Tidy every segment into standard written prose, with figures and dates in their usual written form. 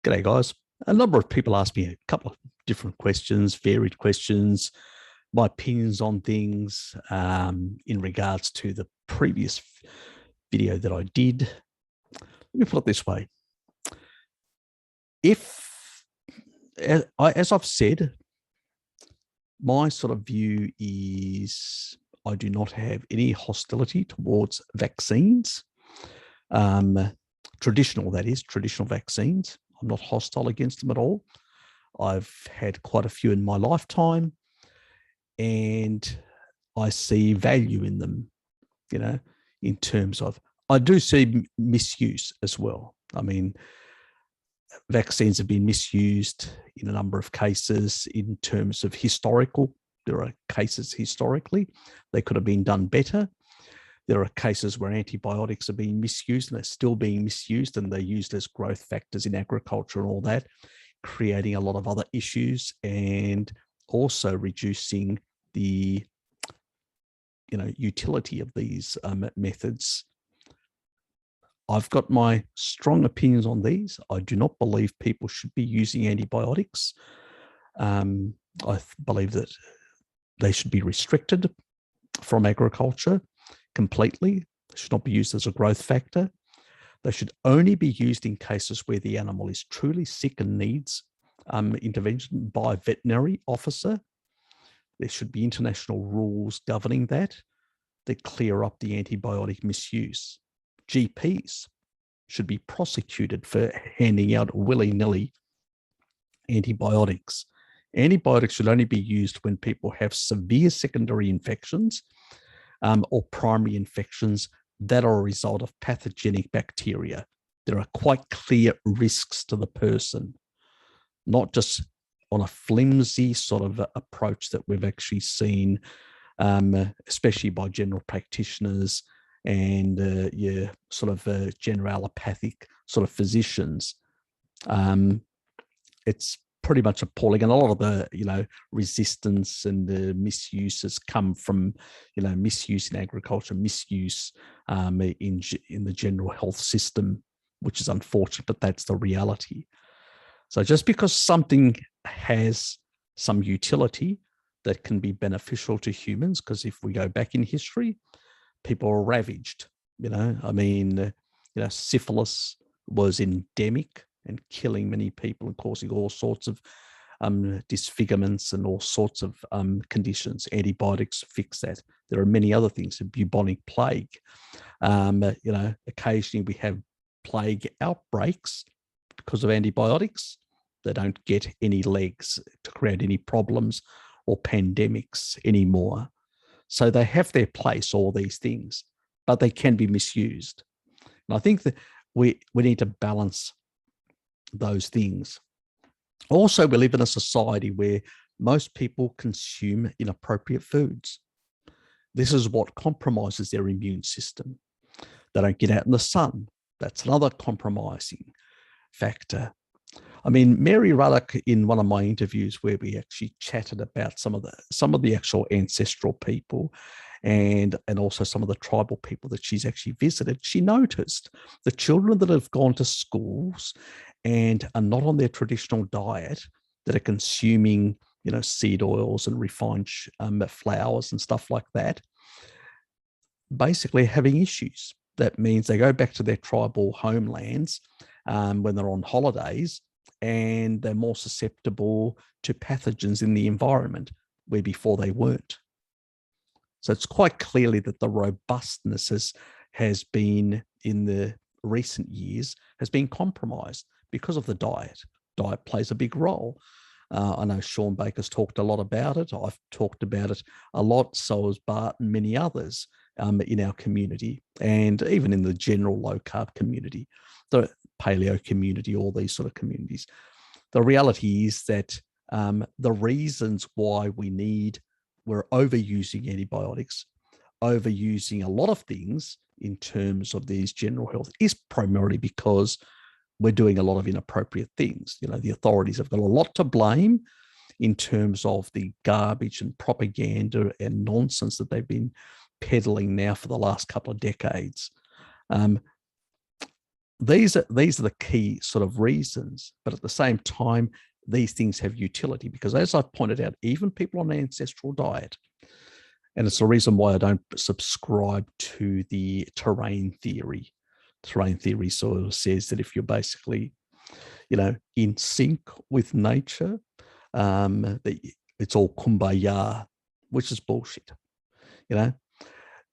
G'day, guys. A number of people asked me a couple of different questions, varied questions, my opinions on things in regards to the previous video that I did. Let me put it this way. As I've said, my sort of view is I do not have any hostility towards vaccines. Traditional vaccines. I'm not hostile against them at all. I've had quite a few in my lifetime, and I see value in them, in terms of, I do see misuse as well. I mean, vaccines have been misused in a number of cases in terms of historical. There are cases historically, they could have been done better. There are cases where antibiotics are being misused and they're still being misused, and they're used as growth factors in agriculture and all that, creating a lot of other issues and also reducing the utility of these methods. I've got my strong opinions on these. I do not believe people should be using antibiotics. I believe that they should be restricted from agriculture completely. They should not be used as a growth factor. They should only be used in cases where the animal is truly sick and needs intervention by a veterinary officer. There should be international rules governing that clear up the antibiotic misuse. GPs should be prosecuted for handing out willy-nilly antibiotics. Antibiotics should only be used when people have severe secondary infections or primary infections that are a result of pathogenic bacteria. There are quite clear risks to the person, not just on a flimsy sort of approach that we've actually seen, especially by general practitioners and general allopathic sort of physicians. It's pretty much appalling, and a lot of the resistance and the misuse has come from misuse in agriculture, misuse in the general health system, which is unfortunate, but that's the reality. So just because something has some utility that can be beneficial to humans, because if we go back in history, people are ravaged. Syphilis was endemic and killing many people and causing all sorts of disfigurements and all sorts of conditions. Antibiotics fix that. There are many other things, the bubonic plague. Occasionally we have plague outbreaks because of antibiotics. They don't get any legs to create any problems or pandemics anymore. So they have their place, all these things, but they can be misused. And I think that we need to balance those things. Also, we live in a society where most people consume inappropriate foods. This is what compromises their immune system. They don't get out in the sun. That's another compromising factor. I mean, Mary Ruddock, in one of my interviews where we actually chatted about some of the actual ancestral people and also some of the tribal people that she's actually visited, she noticed the children that have gone to schools and are not on their traditional diet, that are consuming, seed oils and refined flours and stuff like that, basically having issues. That means they go back to their tribal homelands when they're on holidays, and they're more susceptible to pathogens in the environment where before they weren't. So it's quite clearly that the robustness has been, in the recent years, has been compromised because of the diet. Diet plays a big role. I know Sean Baker's talked a lot about it. I've talked about it a lot, so has Bart and many others in our community, and even in the general low-carb community, the paleo community, all these sort of communities. The reality is that the reasons why we're overusing antibiotics, overusing a lot of things in terms of these general health, is primarily because we're doing a lot of inappropriate things. The authorities have got a lot to blame in terms of the garbage and propaganda and nonsense that they've been peddling now for the last couple of decades. these are the key sort of reasons, but at the same time, these things have utility because, as I've pointed out, even people on an ancestral diet, and it's the reason why I don't subscribe to the terrain theory. Terrain theory sort of says that if you're basically, in sync with nature, that it's all kumbaya, which is bullshit.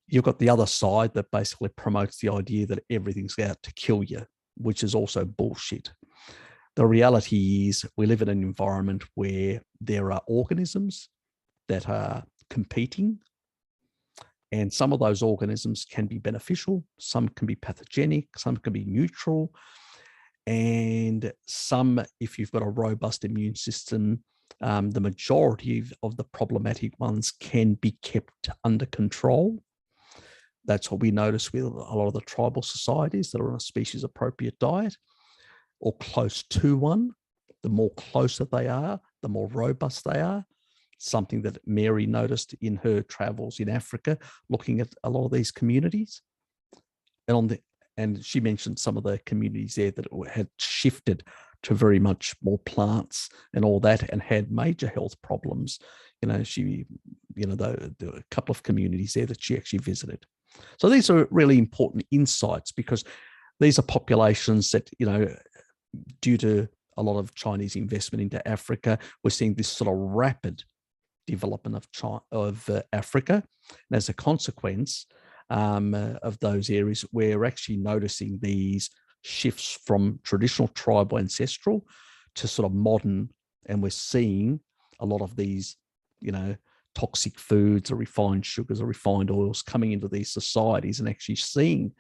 You've got the other side that basically promotes the idea that everything's out to kill you, which is also bullshit. The reality is we live in an environment where there are organisms that are competing, and some of those organisms can be beneficial, some can be pathogenic, some can be neutral, and some, if you've got a robust immune system, the majority of the problematic ones can be kept under control. That's what we notice with a lot of the tribal societies that are on a species appropriate diet or close to one. The more closer they are, the more robust they are. Something that Mary noticed in her travels in Africa, looking at a lot of these communities. And she mentioned some of the communities there that had shifted to very much more plants and all that, and had major health problems. There were a couple of communities there that she actually visited. So these are really important insights because these are populations that, due to a lot of Chinese investment into Africa, we're seeing this sort of rapid development of Africa. And as a consequence of those areas, we're actually noticing these shifts from traditional tribal ancestral to sort of modern, and we're seeing a lot of these, toxic foods or refined sugars or refined oils coming into these societies and actually seeing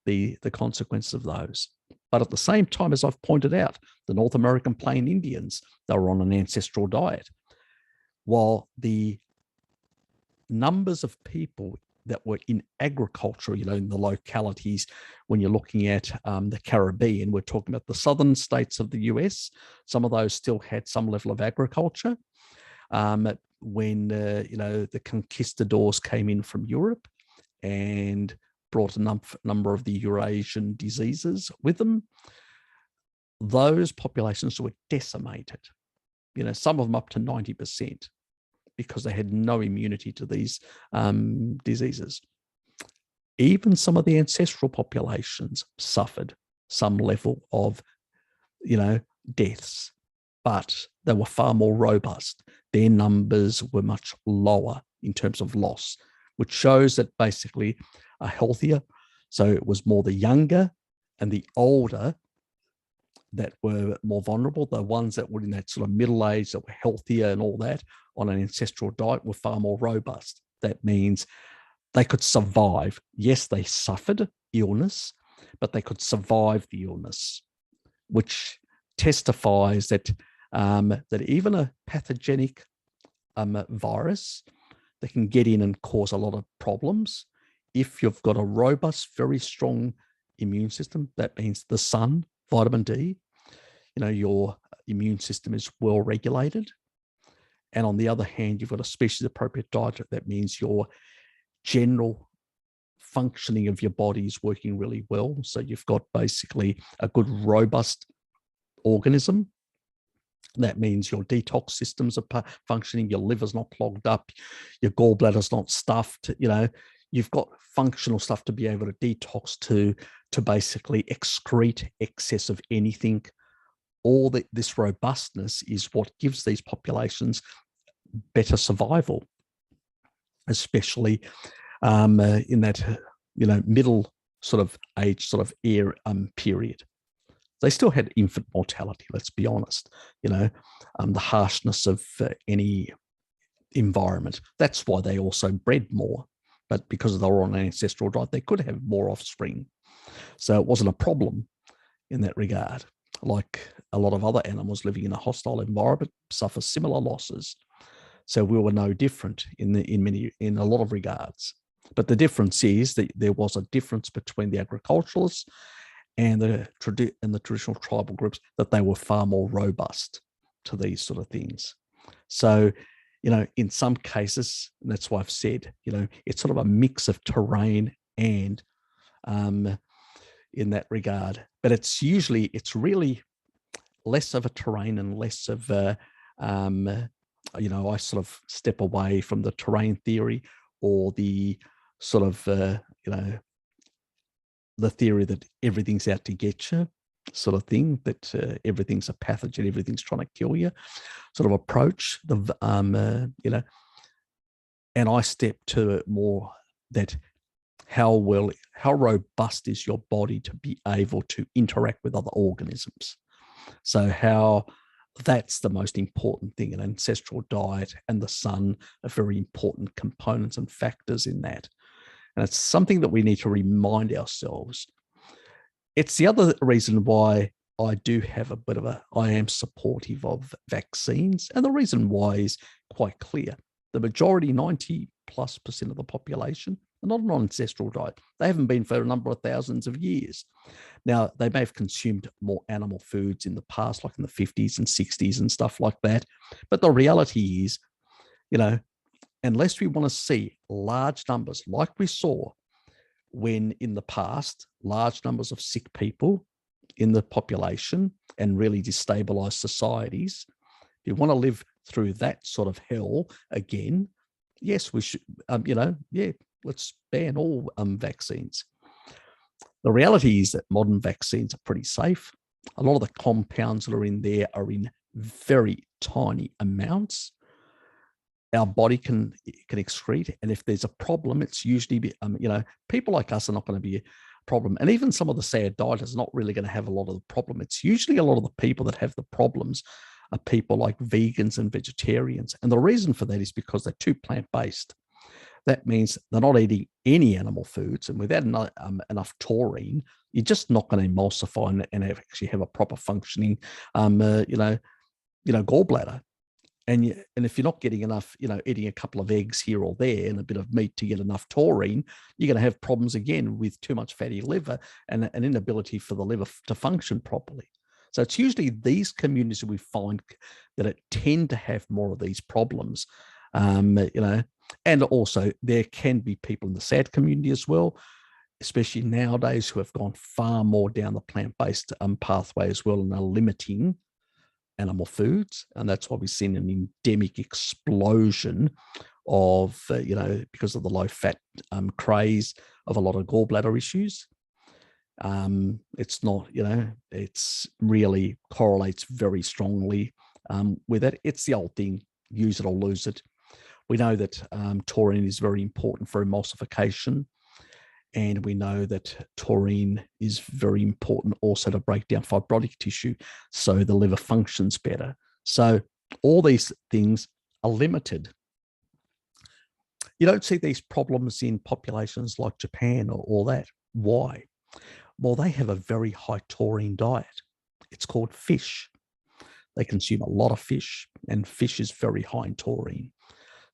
the consequences of those. But at the same time, as I've pointed out, the North American Plain Indians, they were on an ancestral diet, while the numbers of people that were in agriculture, in the localities, when you're looking at the Caribbean, we're talking about the southern states of the US, some of those still had some level of agriculture. When the conquistadors came in from Europe and brought a number of the Eurasian diseases with them, those populations were decimated. Some of them up to 90%, because they had no immunity to these diseases. Even some of the ancestral populations suffered some level of, deaths, but they were far more robust. Their numbers were much lower in terms of loss, which shows that basically are healthier. So it was more the younger and the older that were more vulnerable. The ones that were in that sort of middle age, that were healthier and all that on an ancestral diet, were far more robust. That means they could survive. Yes, they suffered illness, but they could survive the illness, which testifies that that even a pathogenic virus that can get in and cause a lot of problems, if you've got a robust, very strong immune system, that means the sun, vitamin D, your immune system is well regulated. And on the other hand, you've got a species appropriate diet. That means your general functioning of your body is working really well. So you've got basically a good, robust organism. That means your detox systems are functioning, your liver's not clogged up, your gallbladder's not stuffed. You've got functional stuff to be able to detox, to basically excrete excess of anything. All this robustness is what gives these populations better survival, especially in that middle sort of age period. They still had infant mortality, let's be honest, the harshness of any environment. That's why they also bred more. But because they were on an ancestral diet, they could have more offspring. So it wasn't a problem in that regard. Like a lot of other animals living in a hostile environment suffer similar losses. So we were no different in a lot of regards. But the difference is that there was a difference between the agriculturalists and the traditional tribal groups, that they were far more robust to these sort of things. So, in some cases, and that's why I've said, it's sort of a mix of terrain and, in that regard. But it's really less of a terrain and less of a, I sort of step away from the terrain theory or the sort of, the theory that everything's out to get you sort of thing, that everything's a pathogen, everything's trying to kill you sort of approach. And I step to it more that how robust is your body to be able to interact with other organisms. So how that's the most important thing. An ancestral diet and the sun are very important components and factors in that. And it's something that we need to remind ourselves. It's the other reason why I do have I am supportive of vaccines. And the reason why is quite clear. The majority, 90+% of the population, are not on an ancestral diet. They haven't been for a number of thousands of years. Now, they may have consumed more animal foods in the past, like in the 50s and 60s and stuff like that. But the reality is, unless we want to see large numbers like we saw when in the past, large numbers of sick people in the population and really destabilize societies, if you want to live through that sort of hell again, yes, we should, let's ban all vaccines. The reality is that modern vaccines are pretty safe. A lot of the compounds that are in there are in very tiny amounts. Our body can excrete, and if there's a problem, it's usually, people like us are not going to be a problem. And even some of the sad dieters are not really going to have a lot of the problem. It's usually a lot of the people that have the problems are people like vegans and vegetarians. And the reason for that is because they're too plant-based. That means they're not eating any animal foods, and without enough taurine, you're just not going to emulsify and actually have a proper functioning, gallbladder. And if you're not getting enough, eating a couple of eggs here or there and a bit of meat to get enough taurine, you're going to have problems again with too much fatty liver and an inability for the liver to function properly. So it's usually these communities that we find that it tend to have more of these problems, and also there can be people in the SAD community as well, especially nowadays, who have gone far more down the plant-based pathway as well and are limiting animal foods. And that's why we've seen an endemic explosion of, because of the low fat craze of a lot of gallbladder issues. It's not, it's really correlates very strongly with it. It's the old thing, use it or lose it. We know that taurine is very important for emulsification. And we know that taurine is very important also to break down fibrotic tissue so the liver functions better. So all these things are limited. You don't see these problems in populations like Japan or all that. Why? Well, they have a very high taurine diet. It's called fish. They consume a lot of fish, and fish is very high in taurine.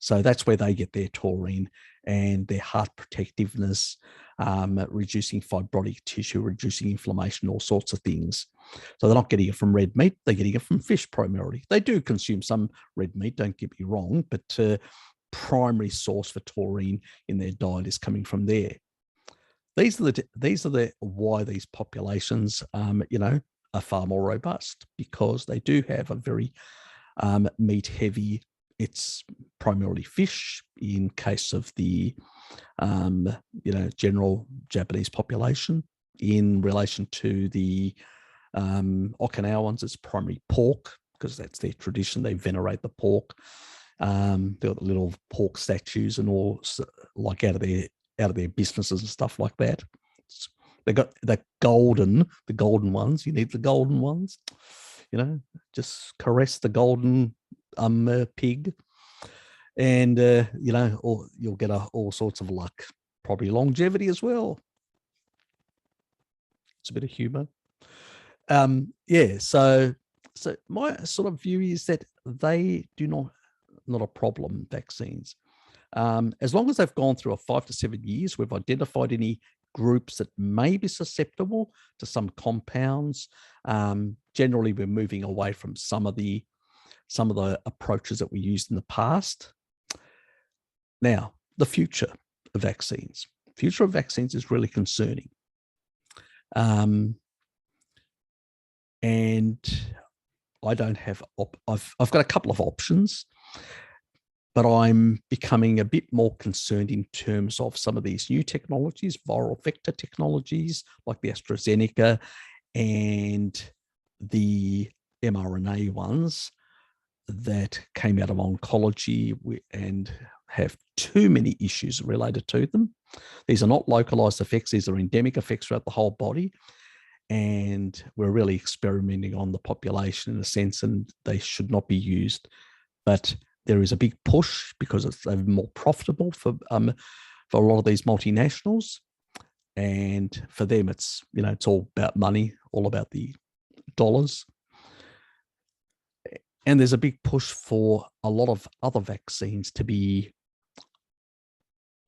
So that's where they get their taurine and their heart protectiveness, reducing fibrotic tissue, reducing inflammation, all sorts of things. So they're not getting it from red meat. They're getting it from fish primarily. They do consume some red meat, don't get me wrong, but primary source for taurine in their diet is coming from there. These are the why these populations, are far more robust, because they do have a very meat heavy. It's primarily fish in case of the, general Japanese population. In relation to the Okinawans, it's primarily pork, because that's their tradition. They venerate the pork. They've got little pork statues and all, like out of their businesses and stuff like that. They got the golden ones. You need the golden ones. Just caress the golden pig, and or you'll get all sorts of luck, probably longevity as well. It's a bit of humor. So my sort of view is that they do not a problem, vaccines. As long as they've gone through a 5 to 7 years, we've identified any groups that may be susceptible to some compounds. Generally, we're moving away from some of the approaches that we used in the past. Now, the future of vaccines. Future of vaccines is really concerning. And I don't have, I've got a couple of options, but I'm becoming a bit more concerned in terms of some of these new technologies, viral vector technologies like the AstraZeneca and the mRNA ones that came out of oncology and have too many issues related to them. These are not localized effects, these are endemic effects throughout the whole body. And we're really experimenting on the population in a sense, and they should not be used. But there is a big push because it's more profitable for a lot of these multinationals. And for them, it's, you know, it's all about money, all about the dollars. And there's a big push for a lot of other vaccines to be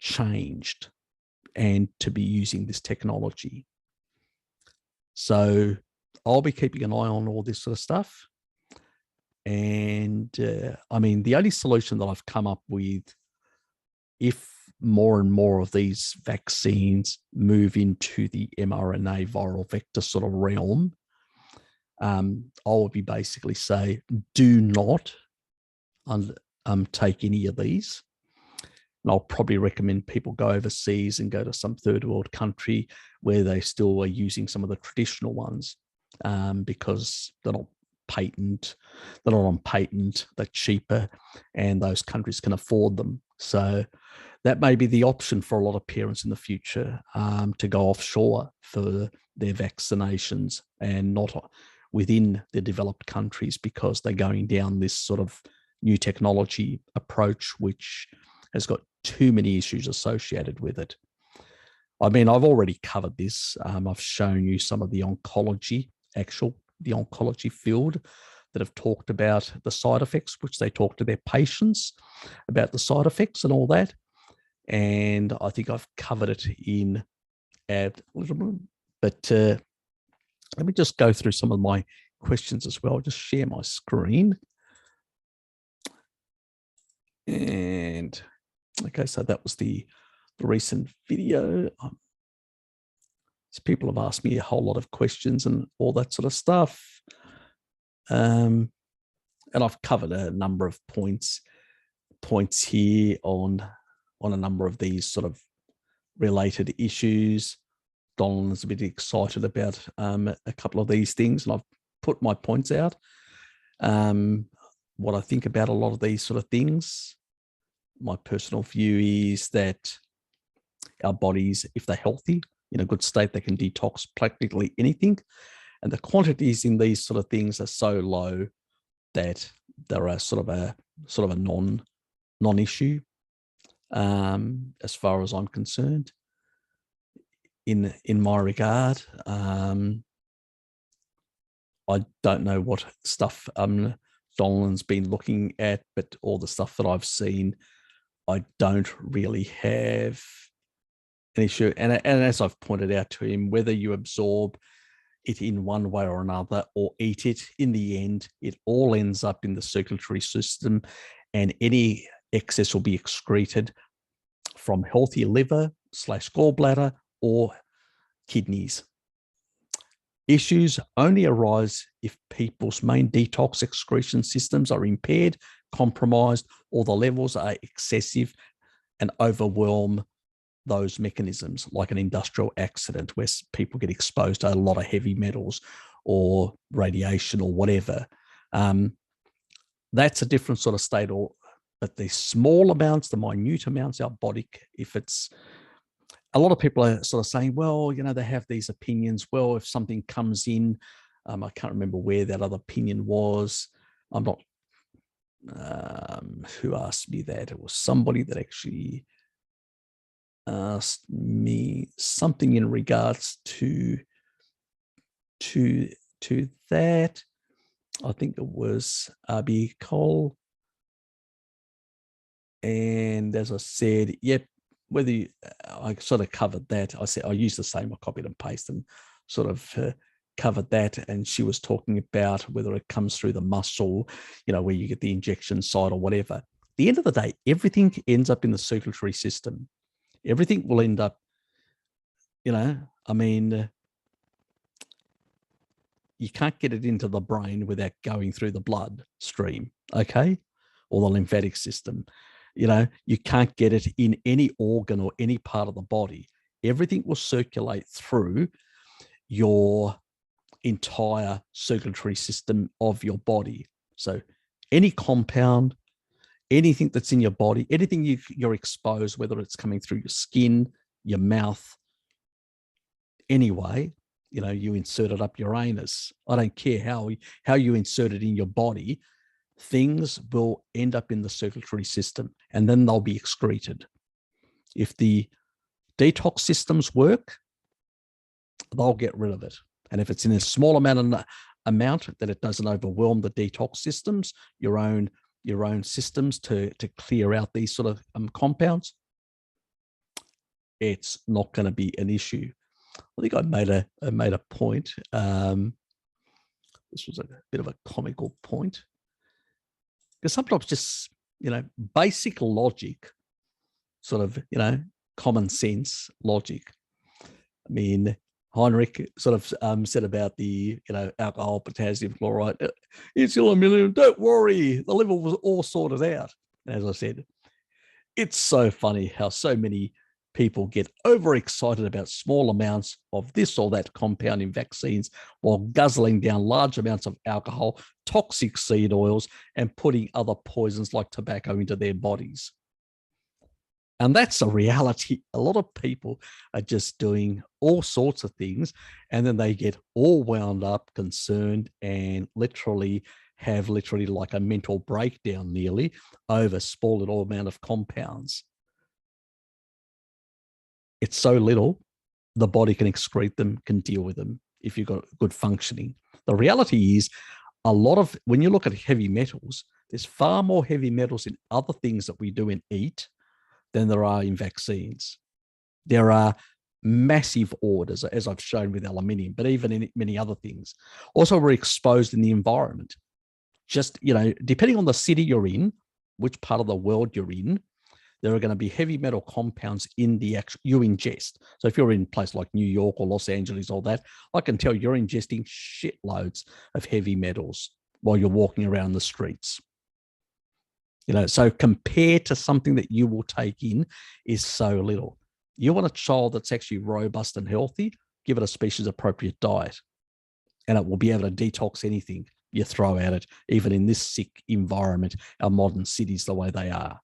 changed and to be using this technology. So I'll be keeping an eye on all this sort of stuff. And I mean, the only solution that I've come up with, if more and more of these vaccines move into the mRNA viral vector sort of realm, I will be basically say, do not take any of these. And I'll probably recommend people go overseas and go to some third world country where they still are using some of the traditional ones, because they're not on patent, they're cheaper, and those countries can afford them. So that may be the option for a lot of parents in the future, to go offshore for their vaccinations and not within the developed countries, because they're going down this sort of new technology approach, which has got too many issues associated with it. I mean, I've already covered this. I've shown you some of the oncology field that have talked about the side effects, which they talk to their patients about the side effects and all that. And I think I've covered it in ad libitum. But let me just go through some of my questions as well. Just share my screen. And okay, so that was the recent video. So people have asked me a whole lot of questions and all that sort of stuff. And I've covered a number of points here on a number of these sort of related issues. Donald's a bit excited about a couple of these things, and I've put my points out. What I think about a lot of these sort of things. My personal view is that our bodies, if they're healthy, in a good state, they can detox practically anything. And the quantities in these sort of things are so low that they're a sort of a non-issue, as far as I'm concerned. In my regard, I don't know what stuff Dolan's been looking at, but all the stuff that I've seen, I don't really have an issue. And as I've pointed out to him, whether you absorb it in one way or another or eat it, in the end, it all ends up in the circulatory system, and any excess will be excreted from healthy liver / gallbladder or kidneys. Issues only arise if people's main detox excretion systems are impaired, compromised, or the levels are excessive and overwhelm those mechanisms, like an industrial accident where people get exposed to a lot of heavy metals or radiation or whatever. That's a different sort of state. But the small amounts, the minute amounts, our body, if it's, a lot of people are sort of saying, well, you know, they have these opinions. Well, if something comes in, I can't remember where that other opinion was. I'm not, who asked me that? It was somebody that actually asked me something in regards to that. I think it was R.B. Cole. And as I said, yep, whether I sort of covered that. I said I used the same, I copied and pasted and sort of covered that. And she was talking about whether it comes through the muscle, you know, where you get the injection site or whatever. At the end of the day, everything ends up in the circulatory system. Everything will end up, you know, I mean, you can't get it into the brain without going through the blood stream, okay, or the lymphatic system. You can't get it in any organ or any part of the body. Everything will circulate through your entire circulatory system of your body. So any compound, anything that's in your body, anything you're exposed, whether it's coming through your skin, your mouth, anyway, you insert it up your anus. I don't care how you insert it in your body, things will end up in the circulatory system and then they'll be excreted. If the detox systems work, they'll get rid of it. And if it's in a small amount that it doesn't overwhelm the detox systems, your own systems to clear out these sort of compounds, it's not going to be an issue. I think I made a point. This was a bit of a comical point, because sometimes just basic logic, sort of common sense logic. I mean, Heinrich sort of said about the alcohol, potassium chloride, it's aluminium. Don't worry, the level was all sorted out. As I said, it's so funny how so many people get overexcited about small amounts of this or that compound in vaccines while guzzling down large amounts of alcohol, toxic seed oils, and putting other poisons like tobacco into their bodies. And that's a reality. A lot of people are just doing all sorts of things, and then they get all wound up, concerned, and literally have like a mental breakdown nearly over small little amount of compounds. It's so little, the body can excrete them, can deal with them if you've got good functioning. The reality is, when you look at heavy metals, there's far more heavy metals in other things that we do and eat than there are in vaccines. There are massive orders, as I've shown with aluminium, but even in many other things. Also, we're exposed in the environment. Just, depending on the city you're in, which part of the world you're in, there are going to be heavy metal compounds in the you ingest. So if you're in a place like New York or Los Angeles, all that, I can tell you're ingesting shitloads of heavy metals while you're walking around the streets. So compared to something that you will take in is so little. You want a child that's actually robust and healthy, give it a species appropriate diet, and it will be able to detox anything you throw at it, even in this sick environment, our modern cities, the way they are.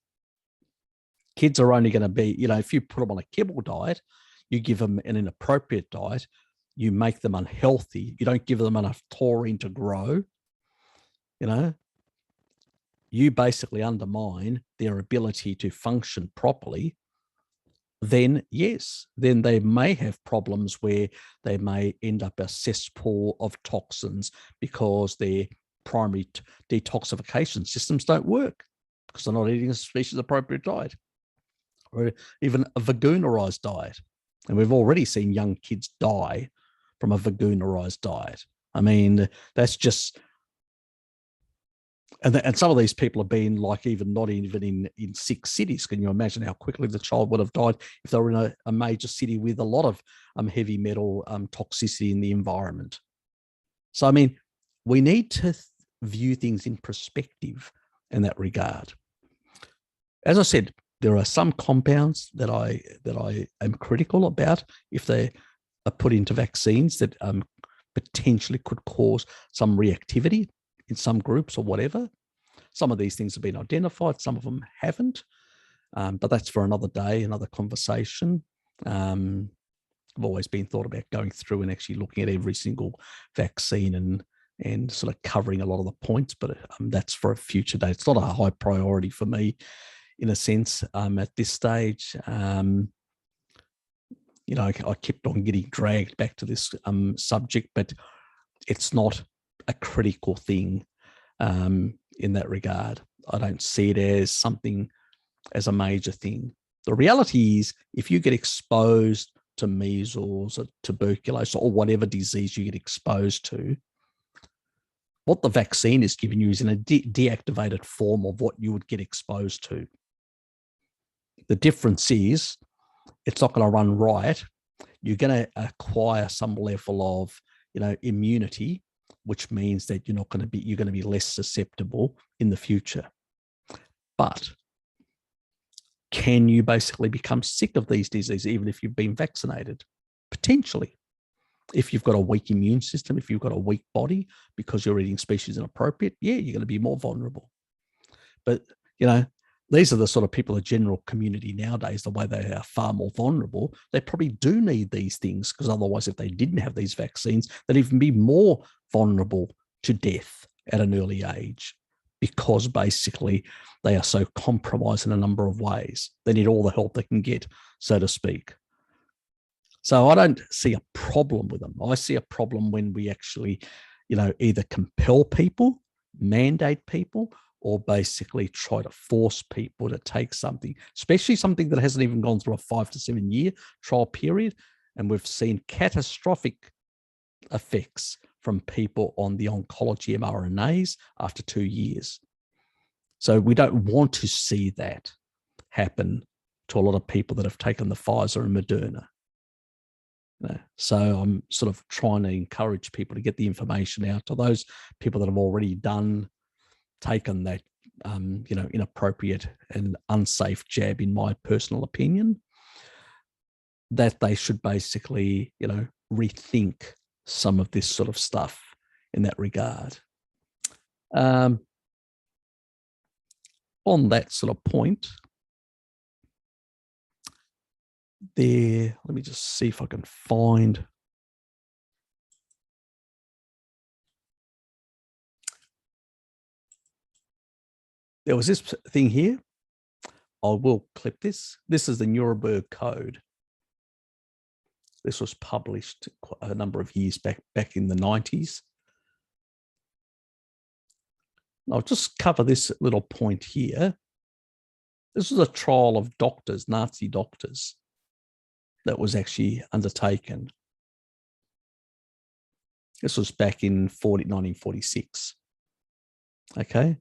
Kids are only going to be, if you put them on a kibble diet, you give them an inappropriate diet, you make them unhealthy, you don't give them enough taurine to grow, you basically undermine their ability to function properly, then yes, then they may have problems where they may end up a cesspool of toxins because their primary detoxification systems don't work because they're not eating a species appropriate diet, or even a veganurized diet. And we've already seen young kids die from a veganurized diet. I mean, that's just, and some of these people have been like not even in 6 cities. Can you imagine how quickly the child would have died if they were in a major city with a lot of heavy metal toxicity in the environment? So, I mean, we need to view things in perspective in that regard. As I said, there are some compounds that I am critical about if they are put into vaccines that potentially could cause some reactivity in some groups or whatever. Some of these things have been identified, some of them haven't, but that's for another day, another conversation. I've always been thought about going through and actually looking at every single vaccine and sort of covering a lot of the points, but that's for a future day. It's not a high priority for me, in a sense, at this stage. I kept on getting dragged back to this subject, but it's not a critical thing in that regard. I don't see it as a major thing. The reality is, if you get exposed to measles or tuberculosis or whatever disease you get exposed to, what the vaccine is giving you is in a deactivated form of what you would get exposed to. The difference is it's not going to run riot. You're going to acquire some level of, immunity which means that you're going to be less susceptible in the future. But can you basically become sick of these diseases even if you've been vaccinated? Potentially. If you've got a weak immune system, if you've got a weak body because you're eating species inappropriate, yeah, you're going to be more vulnerable. But, these are the sort of people, the general community nowadays, the way they are far more vulnerable. They probably do need these things, because otherwise, if they didn't have these vaccines, they'd even be more vulnerable to death at an early age, because basically they are so compromised in a number of ways. They need all the help they can get, so to speak. So I don't see a problem with them. I see a problem when we actually, either compel people, mandate people, or basically try to force people to take something, especially something that hasn't even gone through a 5 to 7 year trial period. And we've seen catastrophic effects from people on the oncology mRNAs after 2 years. So we don't want to see that happen to a lot of people that have taken the Pfizer and Moderna. So I'm sort of trying to encourage people to get the information out to those people that have already taken that, inappropriate and unsafe jab, in my personal opinion, that they should basically, rethink some of this sort of stuff in that regard. On that sort of point, let me just see if I can find. There was this thing here. I will clip this. This is the Nuremberg Code. This was published a number of years back in the 90s. I'll just cover this little point here. This was a trial of doctors, Nazi doctors, that was actually undertaken. This was back in 1946. Okay.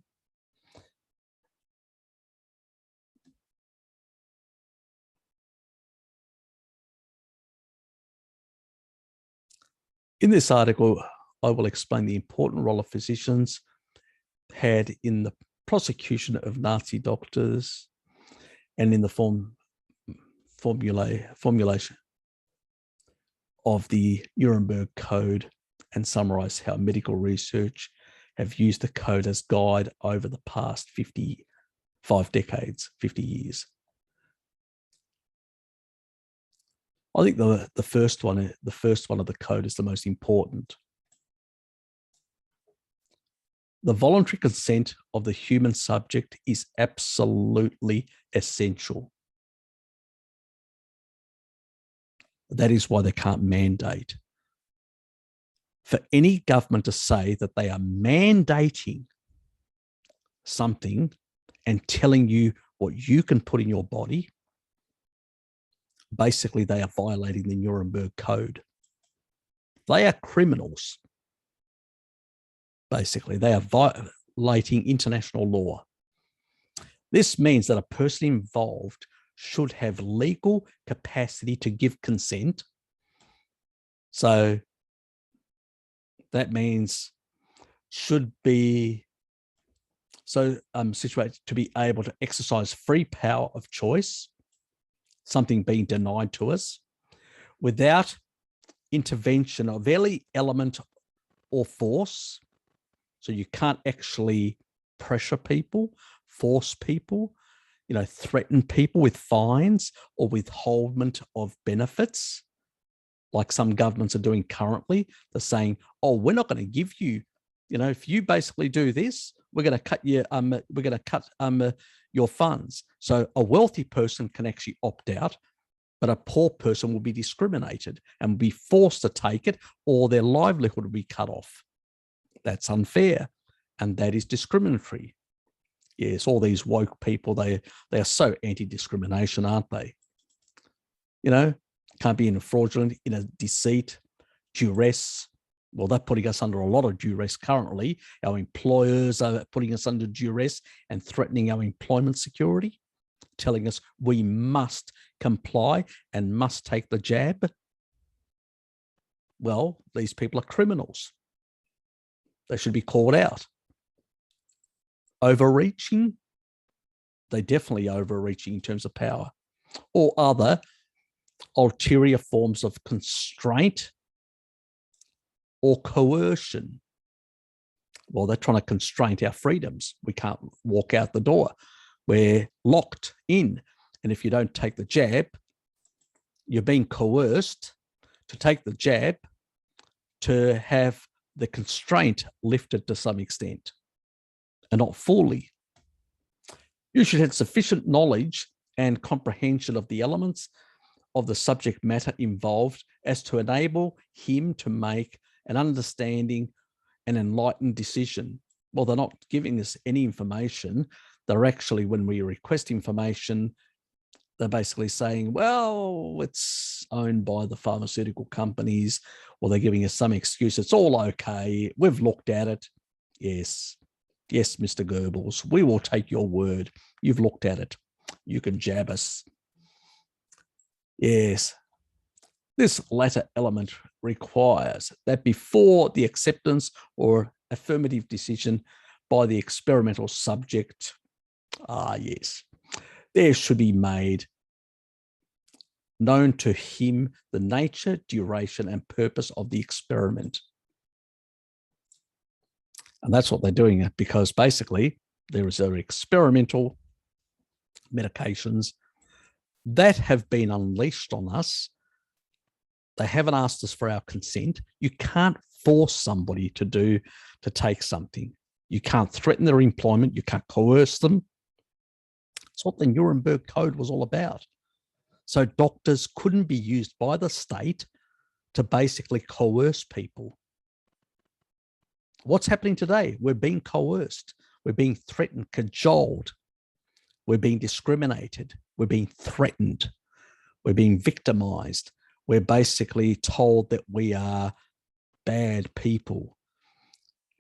In this article, I will explain the important role of physicians had in the prosecution of Nazi doctors and in the formulation of the Nuremberg Code, and summarize how medical research have used the code as guide over the past 50 years. I think the first one of the code is the most important. The voluntary consent of the human subject is absolutely essential. That is why they can't mandate. For any government to say that they are mandating something and telling you what you can put in your body, basically they are violating the Nuremberg Code. They are criminals. Basically, they are violating international law. This means that a person involved should have legal capacity to give consent. So that means should be situated to be able to exercise free power of choice, something being denied to us, without intervention of any element or force. So you can't actually pressure people, force people, threaten people with fines or withholdment of benefits, like some governments are doing currently. They're saying, "Oh, we're not going to give you, if you basically do this, we're going to cut your funds." So a wealthy person can actually opt out, but a poor person will be discriminated and be forced to take it, or their livelihood will be cut off. That's unfair, and that is discriminatory. Yes, all these woke people, they are so anti-discrimination, aren't they? Can't be in a fraudulent, in a deceit, duress. Well, they're putting us under a lot of duress currently. Our employers are putting us under duress and threatening our employment security, telling us we must comply and must take the jab. Well, these people are criminals. They should be called out. Overreaching, they definitely overreaching in terms of power, or other ulterior forms of constraint or coercion. Well, they're trying to constrain our freedoms. We can't walk out the door. We're locked in. And if you don't take the jab, you're being coerced to take the jab to have the constraint lifted to some extent, and not fully. You should have sufficient knowledge and comprehension of the elements of the subject matter involved as to enable him to make an understanding and enlightened decision. Well, they're not giving us any information. They're actually, when we request information, they're basically saying, well, it's owned by the pharmaceutical companies, or they're giving us some excuse. It's all okay. We've looked at it. Yes. Yes, Mr. Goebbels, we will take your word. You've looked at it. You can jab us. Yes. This latter element requires that before the acceptance or affirmative decision by the experimental subject, yes, there should be made known to him the nature, duration, and purpose of the experiment. And that's what they're doing, because basically there is experimental medications that have been unleashed on us. They haven't asked us for our consent. You can't force somebody to take something. You can't threaten their employment. You can't coerce them. That's what the Nuremberg Code was all about. So doctors couldn't be used by the state to basically coerce people. What's happening today? We're being coerced. We're being threatened, cajoled. We're being discriminated. We're being threatened. We're being victimized. We're basically told that we are bad people,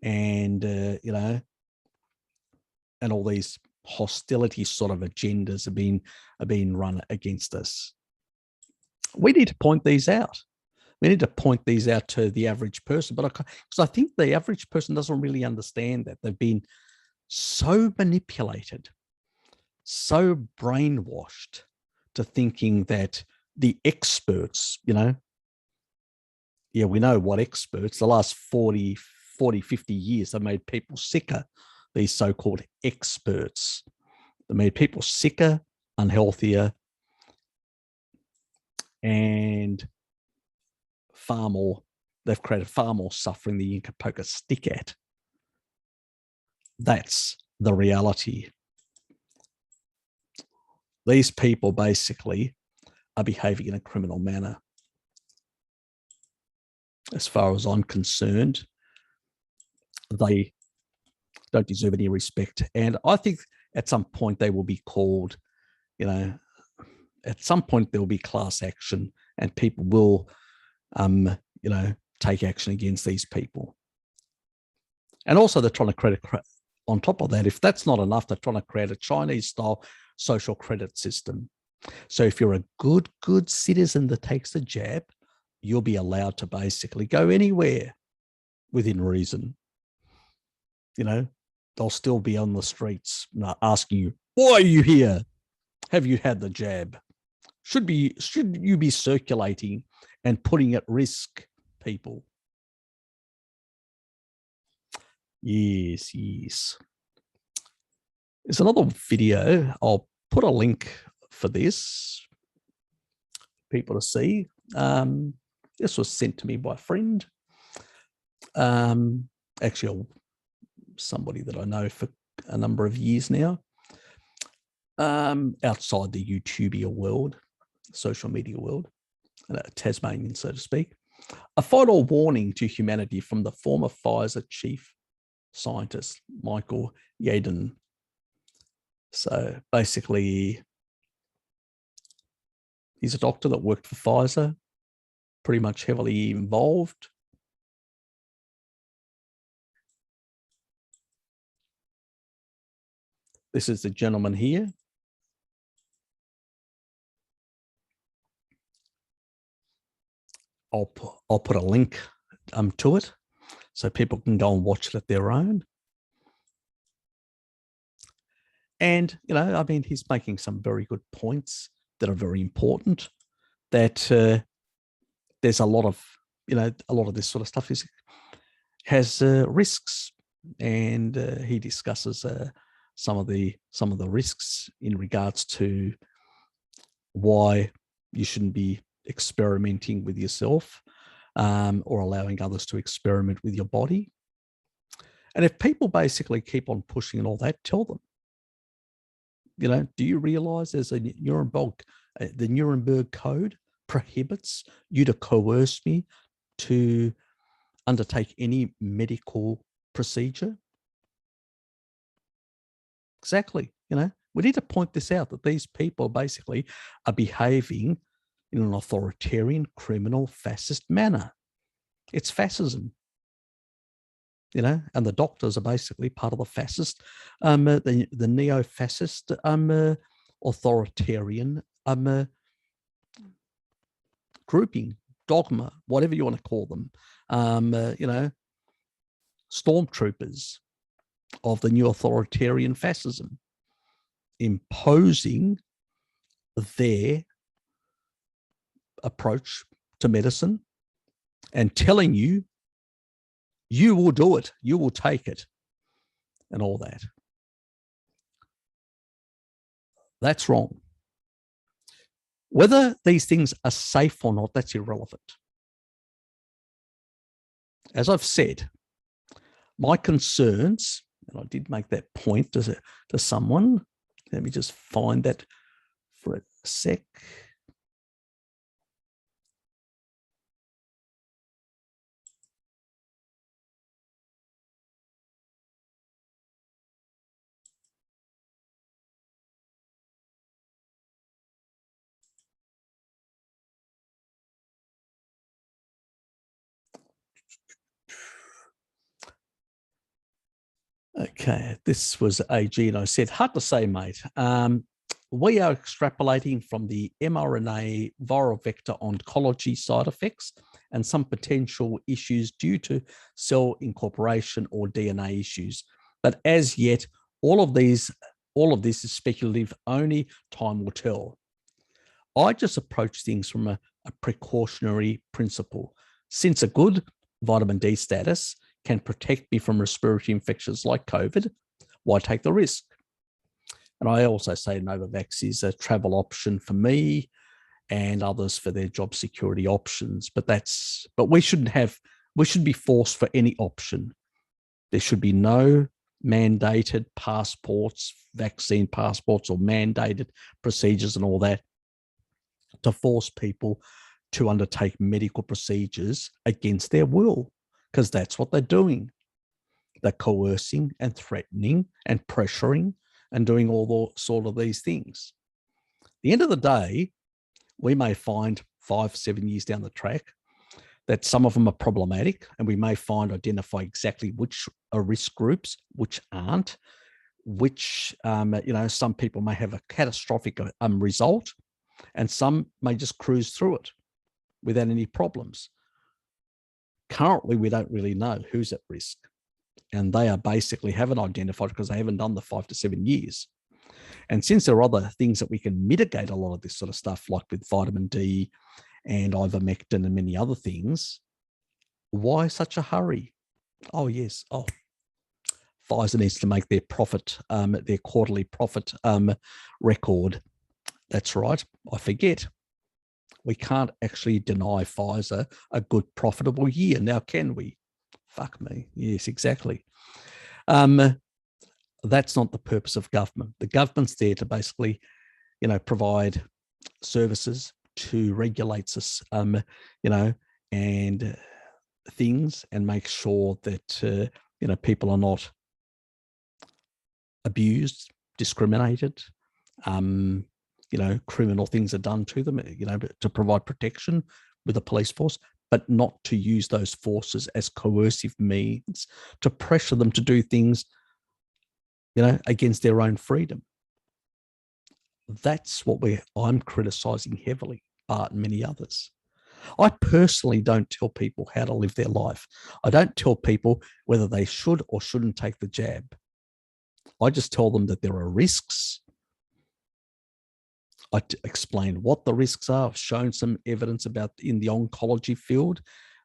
and and all these hostility sort of agendas are being run against us. We need to point these out. We need to point these out to the average person, but because I think the average person doesn't really understand that. They've been so manipulated, so brainwashed to thinking that the experts, we know what experts, the last 40, 50 years, have made people sicker, these so-called experts. They made people sicker, unhealthier, and they've created far more suffering than you can poke a stick at. That's the reality. These people basically are behaving in a criminal manner. As far as I'm concerned, they don't deserve any respect. And I think at some point they will be called, at some point there will be class action, and people will take action against these people. And also they're trying to create on top of that, if that's not enough, they're trying to create a Chinese-style social credit system. So if you're a good citizen that takes the jab, you'll be allowed to basically go anywhere within reason. They'll still be on the streets asking you, why are you here? Have you had the jab? Should you be circulating and putting at risk people? Yes. There's another video. I'll put a link for this people to see. This was sent to me by a friend. Actually, somebody that I know for a number of years now, outside the YouTubia world, social media world, Tasmanian, so to speak. A final warning to humanity from the former Pfizer chief scientist, Michael Yaden. So basically, he's a doctor that worked for Pfizer, pretty much heavily involved. This is the gentleman here. I'll put a link to it so people can go and watch it at their own. And, I mean, he's making some very good points that are very important, that there's a lot of this sort of stuff has risks. And he discusses some of the risks in regards to why you shouldn't be experimenting with yourself or allowing others to experiment with your body. And if people basically keep on pushing and all that, tell them, do you realize there's the Nuremberg Code prohibits you to coerce me to undertake any medical procedure? Exactly. We need to point this out, that these people basically are behaving in an authoritarian, criminal, fascist manner. It's fascism. And the doctors are basically part of the fascist, the neo-fascist, authoritarian grouping, dogma, whatever you want to call them, stormtroopers of the new authoritarian fascism, imposing their approach to medicine and telling you, you will do it, you will take it, and all that. That's wrong. Whether these things are safe or not, that's irrelevant. As I've said, my concerns, and I did make that point to someone. Let me just find that for a sec. Okay, this was AG, and I said, hard to say, mate. We are extrapolating from the mRNA viral vector oncology side effects and some potential issues due to cell incorporation or DNA issues. But as yet, all of this is speculative. Only time will tell. I just approach things from a precautionary principle. Since a good vitamin D status can protect me from respiratory infections like COVID, why take the risk? And I also say Novavax is a travel option for me and others for their job security options. But we shouldn't be forced for any option. There should be no mandated passports, vaccine passports, or mandated procedures and all that to force people to undertake medical procedures against their will, because that's what they're doing. They're coercing and threatening and pressuring and doing all sort of these things. At the end of the day, we may find 5-7 years down the track that some of them are problematic, and we may identify exactly which are risk groups, which aren't, which, some people may have a catastrophic result, and some may just cruise through it without any problems. Currently, we don't really know who's at risk, and they are basically haven't identified because they haven't done the 5 to 7 years. And since there are other things that we can mitigate a lot of this sort of stuff, like with vitamin D and ivermectin and many other things, why such a hurry? Oh, yes. Oh, Pfizer needs to make their profit, their quarterly profit record. That's right. I forget. We can't actually deny Pfizer a good profitable year. Now, can we? Fuck me. Yes, exactly. That's not the purpose of government. The government's there to basically, provide services to regulate us, and things, and make sure that, people are not abused, discriminated, criminal things are done to them, to provide protection with the police force, but not to use those forces as coercive means to pressure them to do things, against their own freedom. That's what I'm criticizing heavily, Bart and many others. I personally don't tell people how to live their life. I don't tell people whether they should or shouldn't take the jab. I just tell them that there are risks. I explain what the risks are. I've shown some evidence about in the oncology field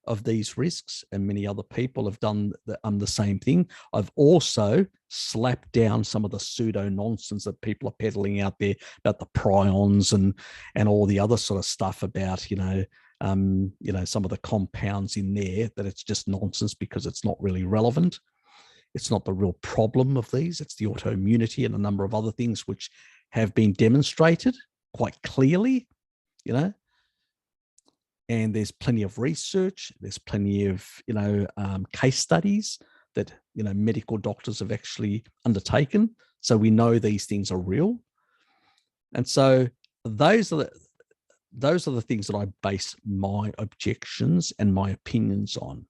of these risks, and many other people have done the same thing. I've also slapped down some of the pseudo nonsense that people are peddling out there about the prions and all the other sort of stuff about some of the compounds in there, that it's just nonsense because it's not really relevant. It's not the real problem of these. It's the autoimmunity and a number of other things which have been demonstrated quite clearly, and there's plenty of research. There's plenty of, case studies that, medical doctors have actually undertaken. So we know these things are real. And so those are the things that I base my objections and my opinions on.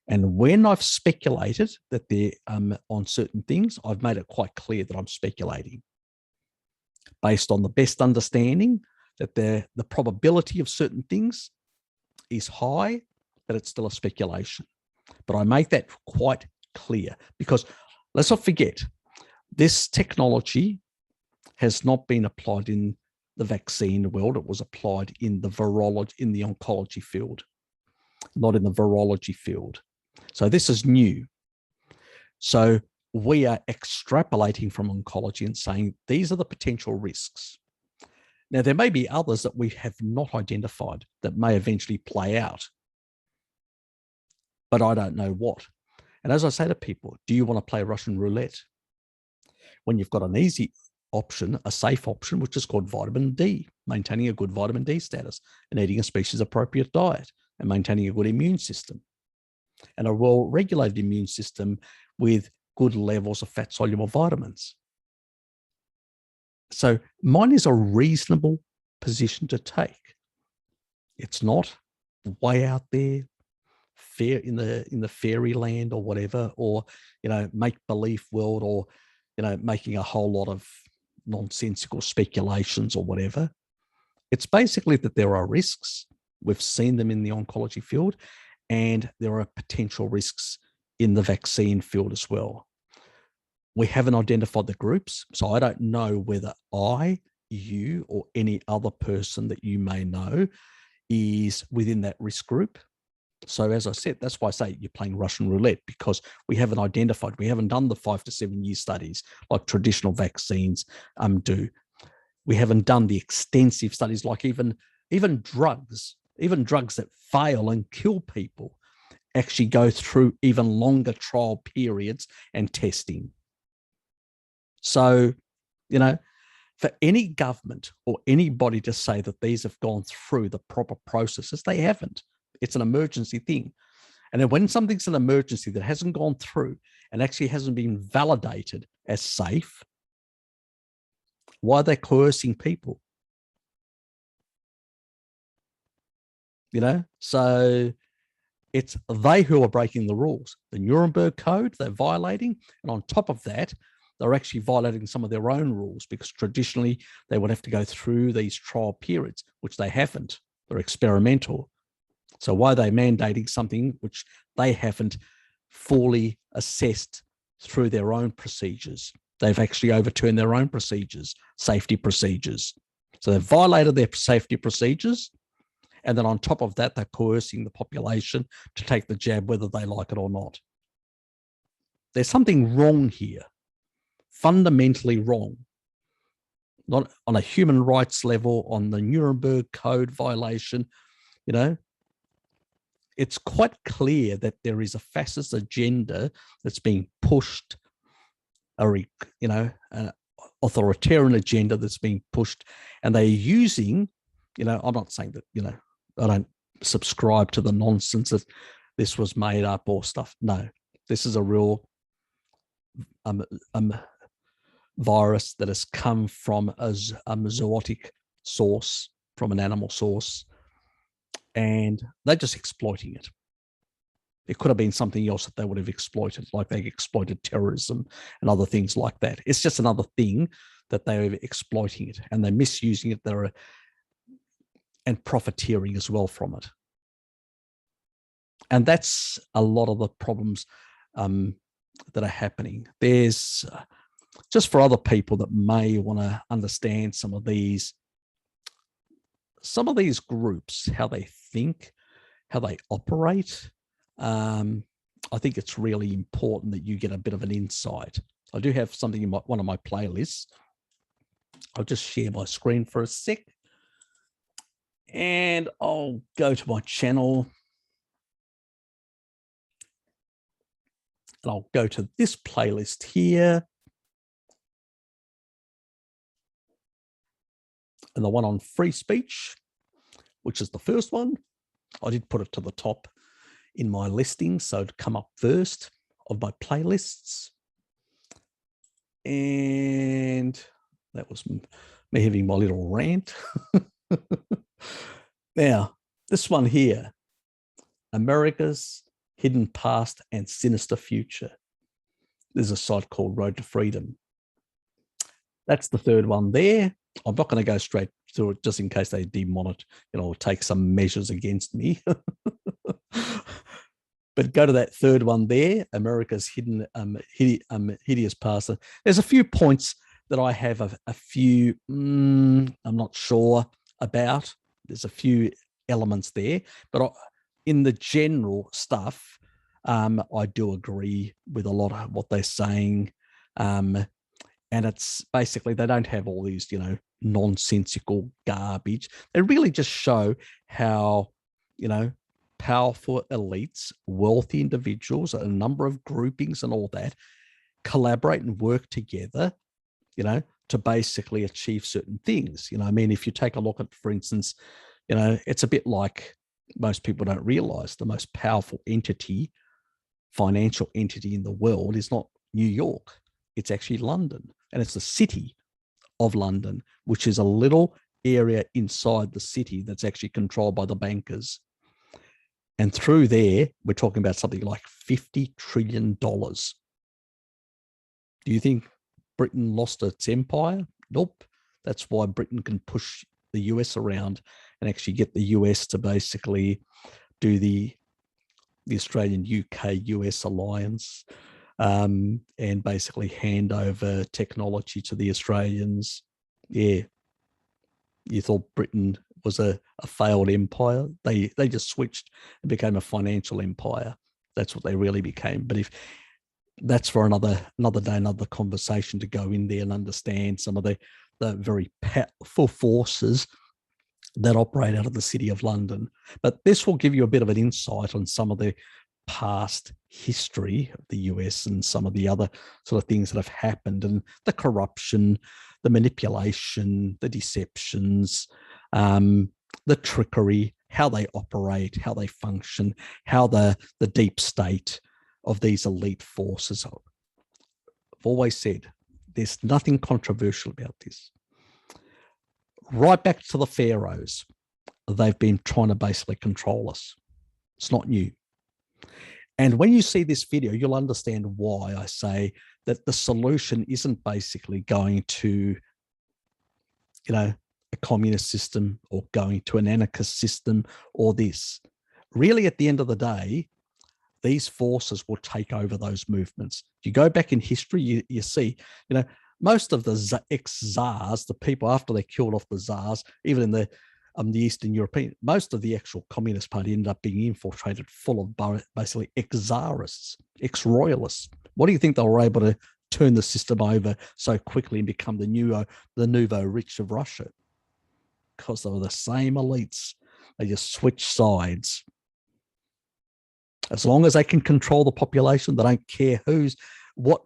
And when I've speculated that they're on certain things, I've made it quite clear that I'm speculating based on the best understanding that the probability of certain things is high, but it's still a speculation. But I make that quite clear because let's not forget, this technology has not been applied in the vaccine world. It was applied in the virology, in the oncology field, not in the virology field. So this is new. So we are extrapolating from oncology and saying these are the potential risks. Now, there may be others that we have not identified that may eventually play out, but I don't know what. And as I say to people, do you want to play Russian roulette? When you've got an easy option, a safe option, which is called vitamin D, maintaining a good vitamin D status and eating a species-appropriate diet and maintaining a good immune system and a well-regulated immune system with good levels of fat-soluble vitamins. So mine is a reasonable position to take. It's not way out there, fair in the fairyland or whatever, or make-believe world, or making a whole lot of nonsensical speculations or whatever. It's basically that there are risks. We've seen them in the oncology field, and there are potential risks in the vaccine field as well. We haven't identified the groups, so I don't know whether I, you, or any other person that you may know is within that risk group. So as I said, that's why I say you're playing Russian roulette, because we haven't identified, we haven't done the 5 to 7 year studies like traditional vaccines do. We haven't done the extensive studies like even drugs that fail and kill people actually go through even longer trial periods and testing. So, for any government or anybody to say that these have gone through the proper processes, they haven't. It's an emergency thing. And then when something's an emergency that hasn't gone through and actually hasn't been validated as safe, why are they coercing people? So it's they who are breaking the rules. The Nuremberg Code, they're violating. And on top of that, they're actually violating some of their own rules, because traditionally they would have to go through these trial periods, which they haven't. They're experimental. So why are they mandating something which they haven't fully assessed through their own procedures? They've actually overturned their own procedures, safety procedures. So they've violated their safety procedures. And then on top of that, they're coercing the population to take the jab, whether they like it or not. There's something wrong here. Fundamentally wrong, not on a human rights level, on the Nuremberg Code violation. It's quite clear that there is a fascist agenda that's being pushed, an authoritarian agenda that's being pushed, and they're using, I'm not saying that, I don't subscribe to the nonsense that this was made up or stuff. No, this is a real virus that has come from a zootic source, from an animal source, and they're just exploiting it. It could have been something else that they would have exploited, like they exploited terrorism and other things like that. It's just another thing that they're exploiting it, and they're misusing it. and profiteering as well from it. And that's a lot of the problems that are happening. There's just for other people that may want to understand some of these groups, how they think, how they operate. I think it's really important that you get a bit of an insight. I do have something in one of my playlists. I'll just share my screen for a sec. And I'll go to my channel. And I'll go to this playlist here. And the one on free speech, which is the first one. I did put it to the top in my listing, so it'd come up first of my playlists. And that was me having my little rant. Now, this one here, America's Hidden Past and Sinister Future. There's a site called Road to Freedom. That's the third one there. I'm not going to go straight through it just in case they demonetize, or take some measures against me. But go to that third one there, America's Hideous Past. There's a few points that I have a few, I'm not sure about. There's a few elements there, but in the general stuff, I do agree with a lot of what they're saying. And it's basically, they don't have all these, nonsensical garbage. They really just show how, powerful elites, wealthy individuals, a number of groupings and all that collaborate and work together, to basically achieve certain things. I mean, if you take a look at, for instance, it's a bit like most people don't realize the most powerful entity, financial entity in the world is not New York. It's actually London. And it's the city of London, which is a little area inside the city that's actually controlled by the bankers. And through there, we're talking about something like $50 trillion. Do you think Britain lost its empire? Nope. That's why Britain can push the US around and actually get the US to basically do the Australian UK-US alliance, and basically hand over technology to the Australians. Yeah. You thought Britain was a failed empire. They just switched and became a financial empire. That's what they really became. But if that's for another day, another conversation, to go in there and understand some of the very powerful forces that operate out of the City of London. But this will give you a bit of an insight on some of the past history of the US and some of the other sort of things that have happened, and the corruption, the manipulation, the deceptions, the trickery, how they operate, how they function, how the deep state of these elite forces. I've always said there's nothing controversial about this. Right back to the pharaohs, they've been trying to basically control us. It's not new. And when you see this video, you'll understand why I say that the solution isn't basically going to, a communist system or going to an anarchist system or this. Really, at the end of the day, these forces will take over those movements. You go back in history, you see, most of the ex-czars, the people after they killed off the czars, even in the Eastern European, most of the actual Communist Party ended up being infiltrated full of basically ex-czarists, ex-royalists. What do you think they were able to turn the system over so quickly and become the nouveau rich of Russia? Because they were the same elites. They just switched sides. As long as they can control the population, they don't care what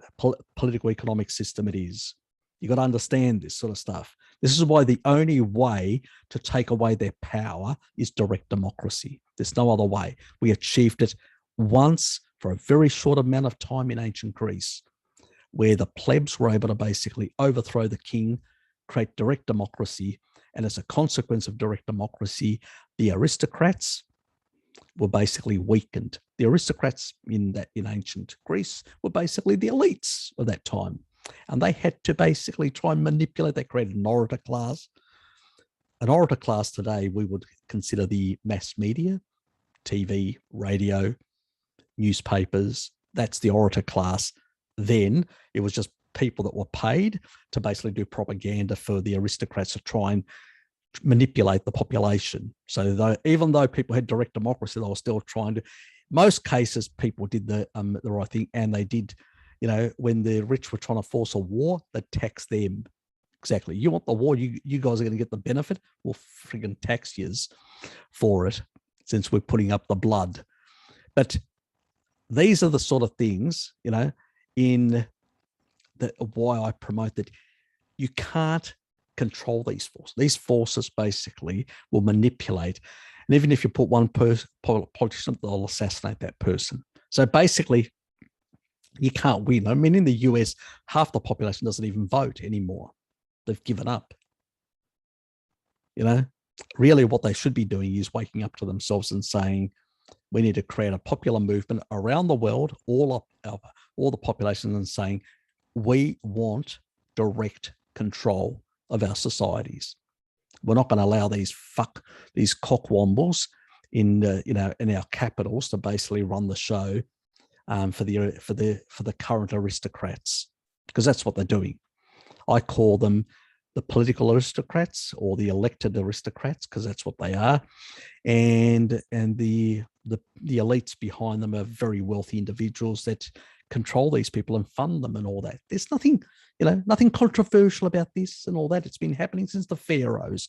political economic system it is. You got to understand this sort of stuff. This is why the only way to take away their power is direct democracy. There's no other way. We achieved it once for a very short amount of time in ancient Greece, where the plebs were able to basically overthrow the king, create direct democracy. And as a consequence of direct democracy, the aristocrats were basically weakened. The aristocrats in ancient Greece were basically the elites of that time. And they had to basically try and manipulate. They created an orator class. an orator class today, we would consider the mass media, TV, radio, newspapers. That's the orator class. Then it was just people that were paid to basically do propaganda for the aristocrats to try and manipulate the population. So even though people had direct democracy, they were still trying to. Most cases, people did the right thing, and they did. When the rich were trying to force a war, they taxed them. Exactly. You want the war? You guys are going to get the benefit. We'll friggin' tax yous for it, since we're putting up the blood. But these are the sort of things, in why I promote that you can't control these forces. These forces basically will manipulate. And even if you put one politician, they'll assassinate that person. So basically, you can't win. I mean, in the US, half the population doesn't even vote anymore. They've given up. Really what they should be doing is waking up to themselves and saying, we need to create a popular movement around the world, all the population, and saying, we want direct control of our societies. We're not going to allow these cockwombles in our capitals to basically run the show for the current aristocrats, because that's what they're doing. I call them the political aristocrats, or the elected aristocrats, because that's what they are, and the elites behind them are very wealthy individuals that control these people and fund them and all that. There's nothing controversial about this and all that. It's been happening since the pharaohs,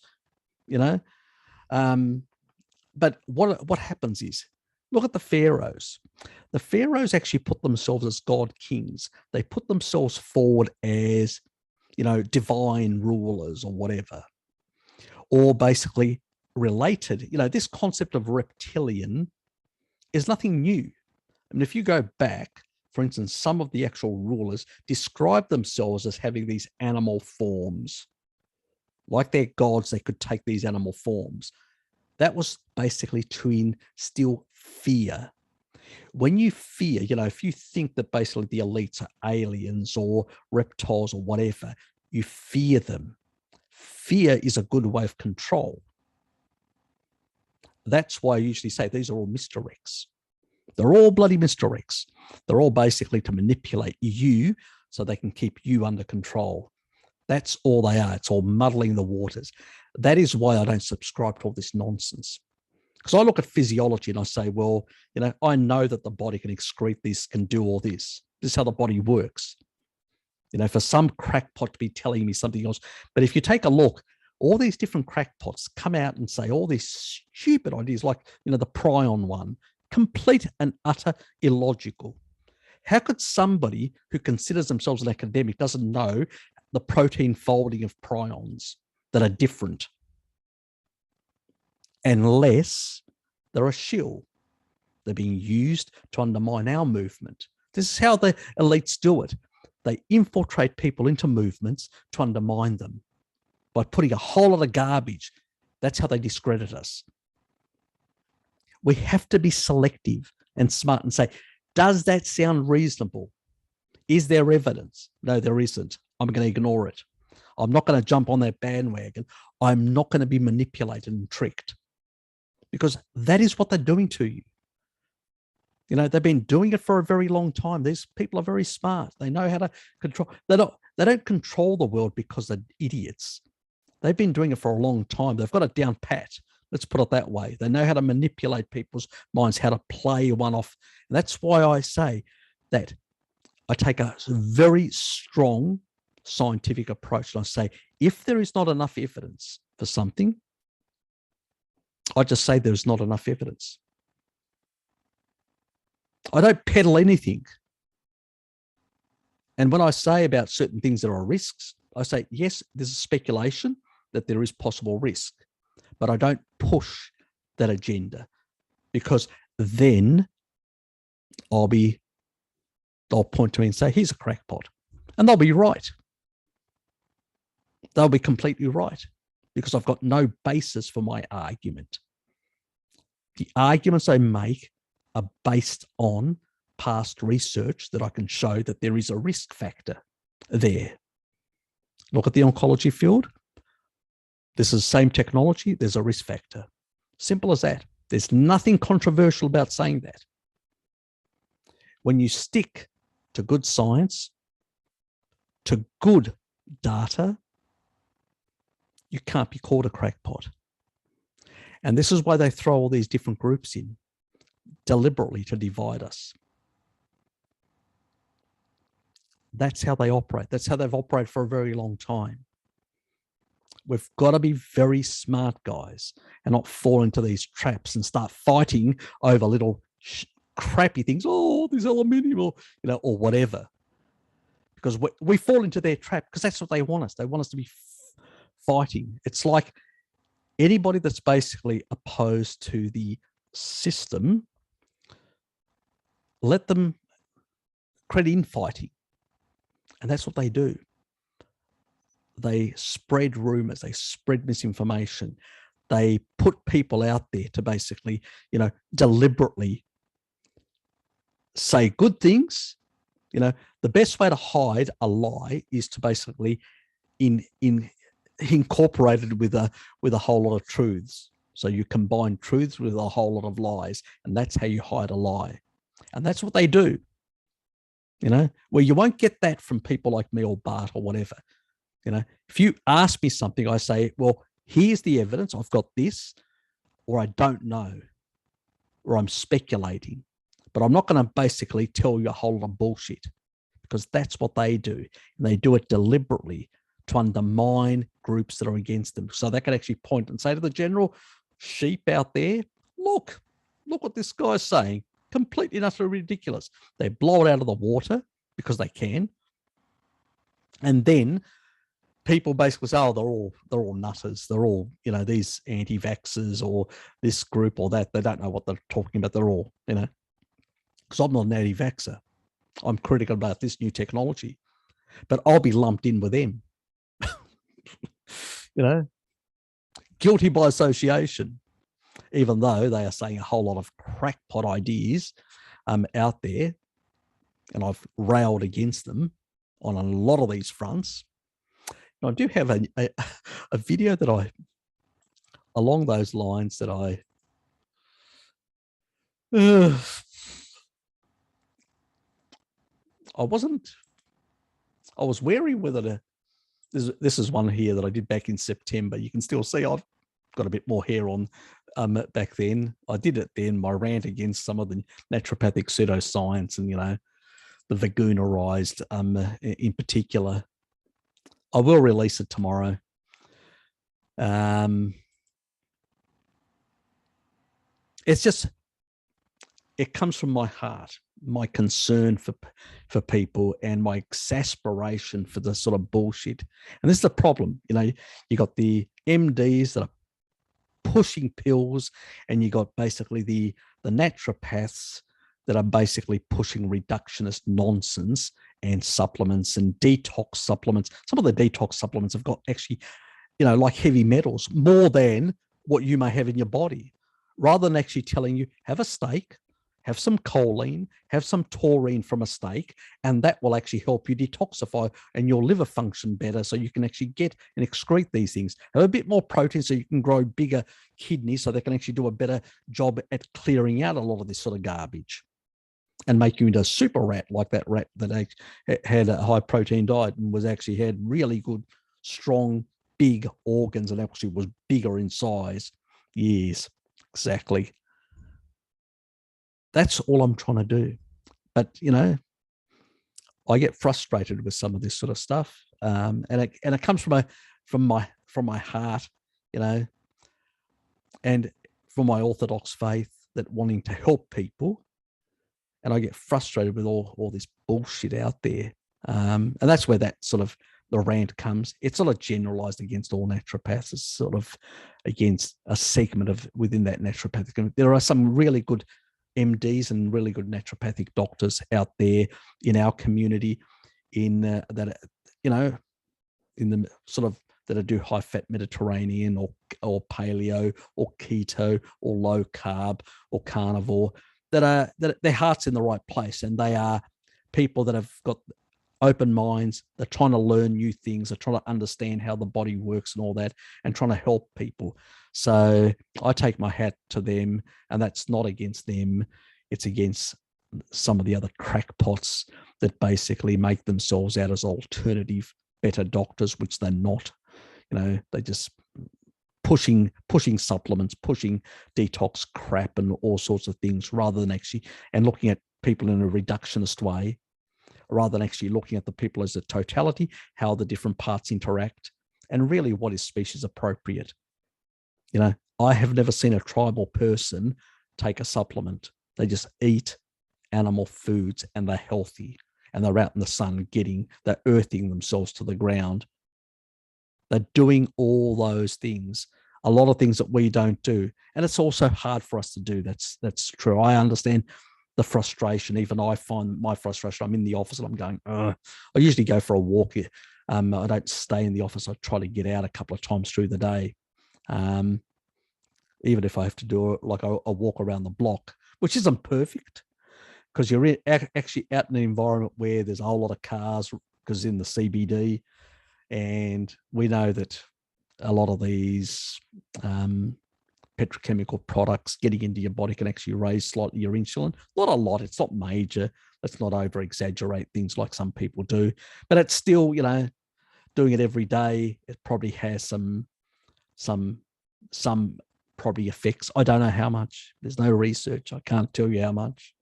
But what happens is, look at the pharaohs. The pharaohs actually put themselves as god kings. They put themselves forward as, divine rulers or whatever, or basically related. This concept of reptilian is nothing new. I mean, if you go back, for instance, some of the actual rulers describe themselves as having these animal forms. Like they're gods, they could take these animal forms. That was basically to instill fear. When you fear, if you think that basically the elites are aliens or reptiles or whatever, you fear them. Fear is a good way of control. That's why I usually say these are all misdirects. They're all bloody misdirects. They're all basically to manipulate you so they can keep you under control. That's all they are. It's all muddling the waters. That is why I don't subscribe to all this nonsense. Because I look at physiology and I say, well, I know that the body can excrete this, can do all this. This is how the body works. For some crackpot to be telling me something else. But if you take a look, all these different crackpots come out and say all these stupid ideas, like, the prion one, complete and utter illogical. How could somebody who considers themselves an academic doesn't know the protein folding of prions that are different? Unless they're a shill. They're being used to undermine our movement. This is how the elites do it. They infiltrate people into movements to undermine them by putting a whole lot of garbage. That's how they discredit us. We have to be selective and smart and say, does that sound reasonable? Is there evidence? No, there isn't. I'm going to ignore it. I'm not going to jump on that bandwagon. I'm not going to be manipulated and tricked, because that is what they're doing to you. They've been doing it for a very long time. These people are very smart. They know how to control. They don't control the world because they're idiots. They've been doing it for a long time. They've got it down pat. Let's put it that way. They know how to manipulate people's minds, how to play one off. And that's why I say that I take a very strong scientific approach. And I say, if there is not enough evidence for something, I just say there's not enough evidence. I don't peddle anything. And when I say about certain things that are risks, I say, yes, there's a speculation that there is possible risk, but I don't push that agenda, because then they'll point to me and say, he's a crackpot. And they'll be right. They'll be completely right, because I've got no basis for my argument. The arguments I make are based on past research that I can show that there is a risk factor there. Look at the oncology field. This is the same technology. There's a risk factor. Simple as that. There's nothing controversial about saying that. When you stick to good science, to good data, you can't be called a crackpot. And this is why they throw all these different groups in deliberately to divide us. That's how they operate. That's how they've operated for a very long time. We've got to be very smart, guys, and not fall into these traps and start fighting over little crappy things. Oh, this aluminium, or or whatever. Because we fall into their trap because that's what they want us. They want us to be fighting. It's like anybody that's basically opposed to the system, let them create infighting. And that's what they do. They spread rumors, they spread misinformation. They put people out there to basically, deliberately say good things. The best way to hide a lie is to basically incorporate it with a whole lot of truths. So you combine truths with a whole lot of lies, and that's how you hide a lie. And that's what they do. Where you won't get that from people like me or Bart or whatever. If you ask me something, I say, well, here's the evidence. I've got this, or I don't know, or I'm speculating. But I'm not going to basically tell you a whole lot of bullshit, because that's what they do. And they do it deliberately to undermine groups that are against them. So they can actually point and say to the general sheep out there, look what this guy's saying. Completely and utterly ridiculous. They blow it out of the water because they can. And then people basically say, oh, they're all nutters. They're all, these anti-vaxxers or this group or that. They don't know what they're talking about. They're all, because I'm not an anti-vaxxer. I'm critical about this new technology, but I'll be lumped in with them. Guilty by association, even though they are saying a whole lot of crackpot ideas out there, and I've railed against them on a lot of these fronts. And I do have a video that along those lines that I was wary whether to. This is one here that I did back in September. You can still see I've got a bit more hair on back then. I did it then, my rant against some of the naturopathic pseudoscience and, the vagunarized in particular. I will release it tomorrow. It's just, it comes from my heart, my concern for people and my exasperation for the sort of bullshit. And this is the problem. You got the MDs that are pushing pills, and you got basically the naturopaths that are basically pushing reductionist nonsense and supplements and detox supplements. Some of the detox supplements have got actually, like heavy metals, more than what you may have in your body, rather than actually telling you, have a steak, have some choline, have some taurine from a steak, and that will actually help you detoxify and your liver function better, so you can actually get and excrete these things. Have a bit more protein so you can grow bigger kidneys, so they can actually do a better job at clearing out a lot of this sort of garbage and make you into a super rat, like that rat that had a high protein diet and had really good, strong, big organs and actually was bigger in size. Yes, exactly. That's all I'm trying to do. But, I get frustrated with some of this sort of stuff. And it comes from my heart, and from my Orthodox faith, that wanting to help people. And I get frustrated with all this bullshit out there. And that's where that sort of the rant comes. It's sort of generalized against all naturopaths. It's sort of against a segment of within that naturopathic. There are some really good MDs and really good naturopathic doctors out there in our community, in that in the sort of that do high fat Mediterranean or paleo or keto or low carb or carnivore, that their heart's in the right place, and they are people that have got open minds. They're trying to learn new things. They're trying to understand how the body works and all that, and trying to help people. So I take my hat to them, and that's not against them. It's against some of the other crackpots that basically make themselves out as alternative, better doctors, which they're not. They just pushing supplements, pushing detox crap and all sorts of things, rather than actually, and looking at people in a reductionist way, rather than actually looking at the people as a totality, how the different parts interact, and really what is species appropriate. I have never seen a tribal person take a supplement. They just eat animal foods and they're healthy, and they're out in the sun they're earthing themselves to the ground. They're doing all those things, a lot of things that we don't do. And it's also hard for us to do. That's true. I understand the frustration. Even I find my frustration. I'm in the office and I'm going, I usually go for a walk. I don't stay in the office. I try to get out a couple of times through the day. Even if I have to do like a walk around the block, which isn't perfect, because you're actually out in an environment where there's a whole lot of cars, because in the CBD, and we know that a lot of these petrochemical products getting into your body can actually raise slightly your insulin. Not a lot. It's not major. Let's not over exaggerate things like some people do, but it's still, doing it every day, it probably has some probably effects. I don't know how much. There's no research. I can't tell you how much.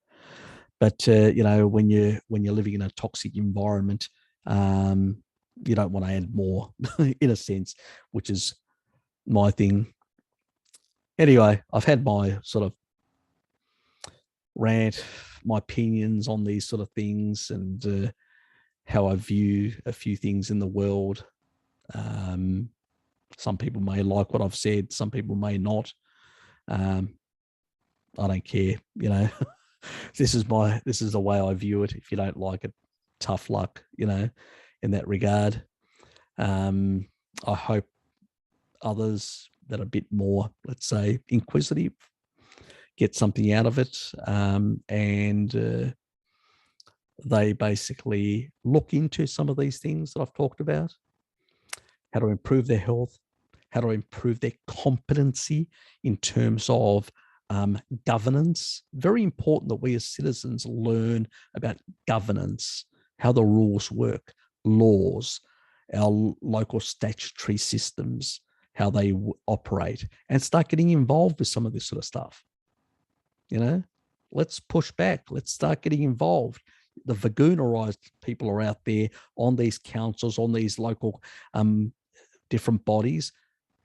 But when you're living in a toxic environment, you don't want to add more, in a sense, which is my thing. Anyway, I've had my sort of rant, my opinions on these sort of things, and how I view a few things in the world. Some people may like what I've said. Some people may not. I don't care. This is the way I view it. If you don't like it, tough luck, in that regard. I hope others that are a bit more, let's say, inquisitive get something out of it, and they basically look into some of these things that I've talked about, how to improve their health, how to improve their competency in terms of governance. Very important that we as citizens learn about governance, how the rules work, laws, our local statutory systems, how they operate, and start getting involved with some of this sort of stuff. Let's push back. Let's start getting involved. The Vagoonerized people are out there on these councils, on these local different bodies,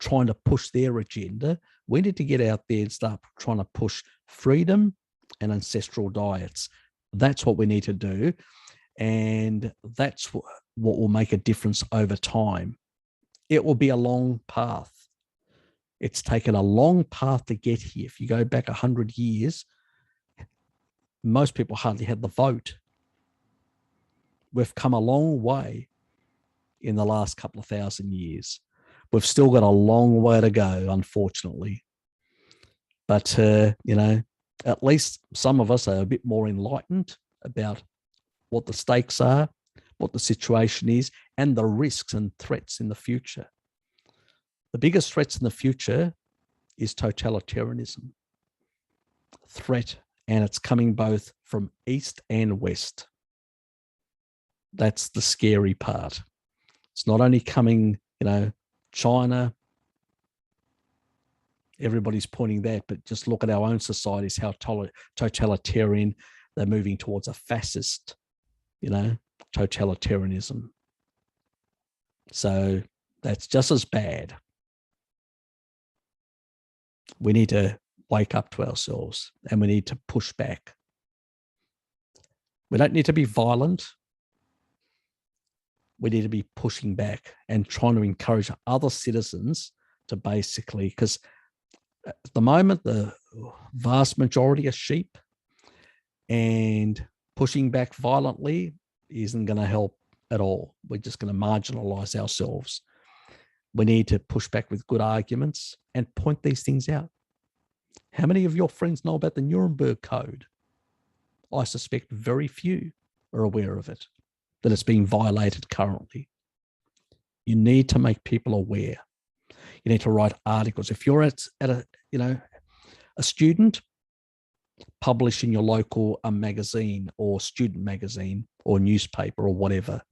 trying to push their agenda. We need to get out there and start trying to push freedom and ancestral diets. That's what we need to do. And that's what will make a difference over time. It will be a long path. It's taken a long path to get here. If you go back 100 years, most people hardly had the vote. We've come a long way in the last couple of thousand years. We've still got a long way to go, unfortunately. But, at least some of us are a bit more enlightened about what the stakes are, what the situation is, and the risks and threats in the future. The biggest threats in the future is totalitarianism. Threat, and it's coming both from east and west. That's the scary part. It's not only coming, China, everybody's pointing that, but just look at our own societies, how totalitarian. They're moving towards a fascist, totalitarianism. So that's just as bad. We need to wake up to ourselves, and we need to push back. We don't need to be violent. We need to be pushing back and trying to encourage other citizens to basically, because at the moment, the vast majority are sheep, and pushing back violently isn't going to help at all. We're just going to marginalize ourselves. We need to push back with good arguments and point these things out. How many of your friends know about the Nuremberg Code? I suspect very few are aware of it. that it's being violated currently. You need to make people aware. You need to write articles. If you're at a a student, publish in your local magazine or student magazine or newspaper or whatever.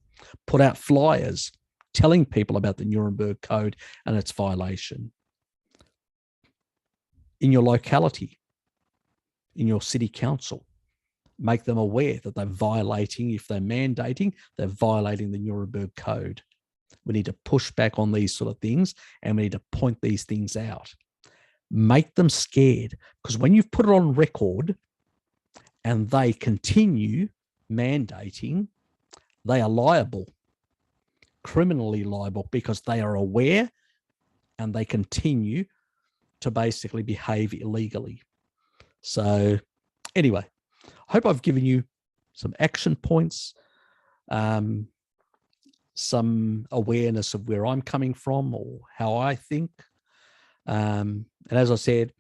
Put out flyers telling people about the Nuremberg Code and its violation. In your locality, in your city council, make them aware that they're violating, if they're mandating, they're violating the Nuremberg Code. We need to push back on these sort of things, and we need to point these things out. Make them scared, because when you've put it on record and they continue mandating, they are liable, criminally liable, because they are aware and they continue to basically behave illegally. So anyway, I hope I've given you some action points, some awareness of where I'm coming from or how I think. And as I said,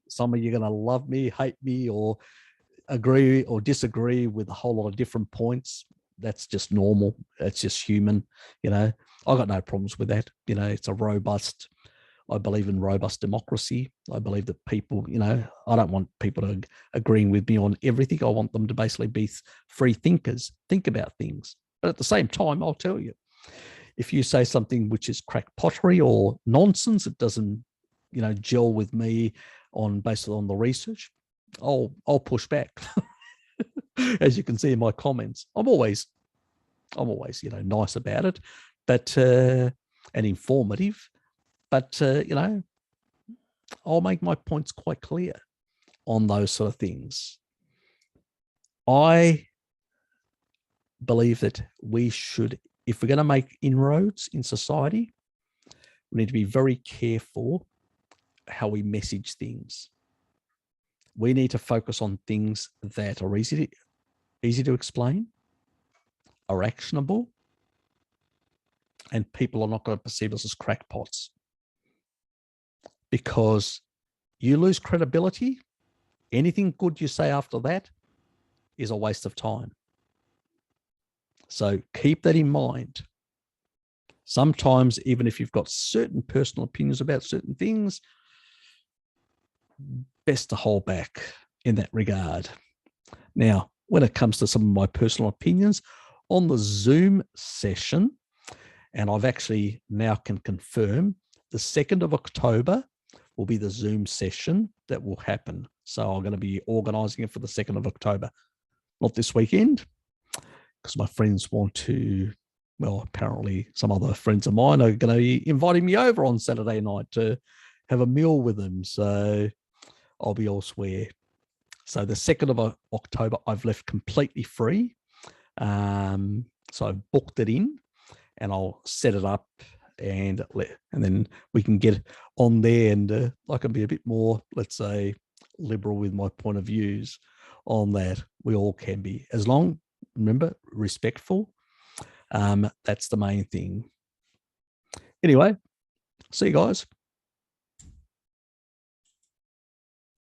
some of you are going to love me, hate me, or agree or disagree with a whole lot of different points. That's just normal. It's just human. I got no problems with that. It's a robust, I believe in robust democracy. I believe that people, I don't want people to agreeing with me on everything. I want them to basically be free thinkers, think about things. But at the same time, I'll tell you, if you say something which is crackpottery or nonsense, it doesn't, gel with me based on the research, I'll push back. As you can see in my comments, I'm always, nice about it, but and informative. But I'll make my points quite clear on those sort of things. I believe that we should, if we're going to make inroads in society, we need to be very careful how we message things. We need to focus on things that are easy to explain, are actionable, and people are not going to perceive us as crackpots. Because you lose credibility, anything good you say after that is a waste of time. So keep that in mind. Sometimes, even if you've got certain personal opinions about certain things, best to hold back in that regard. Now, when it comes to some of my personal opinions on the Zoom session, and I've actually now can confirm the 2nd of October will be the Zoom session that will happen. So I'm going to be organizing it for the 2nd of October. Not this weekend, because my friends want to, well, apparently some other friends of mine are going to be inviting me over on Saturday night to have a meal with them. So I'll be elsewhere. So the 2nd of October, I've left completely free. So I've booked it in and I'll set it up and then we can get on there and I can be a bit more, let's say, liberal with my point of views on that. We all can be, as long, remember, respectful. That's the main thing. Anyway, see you guys.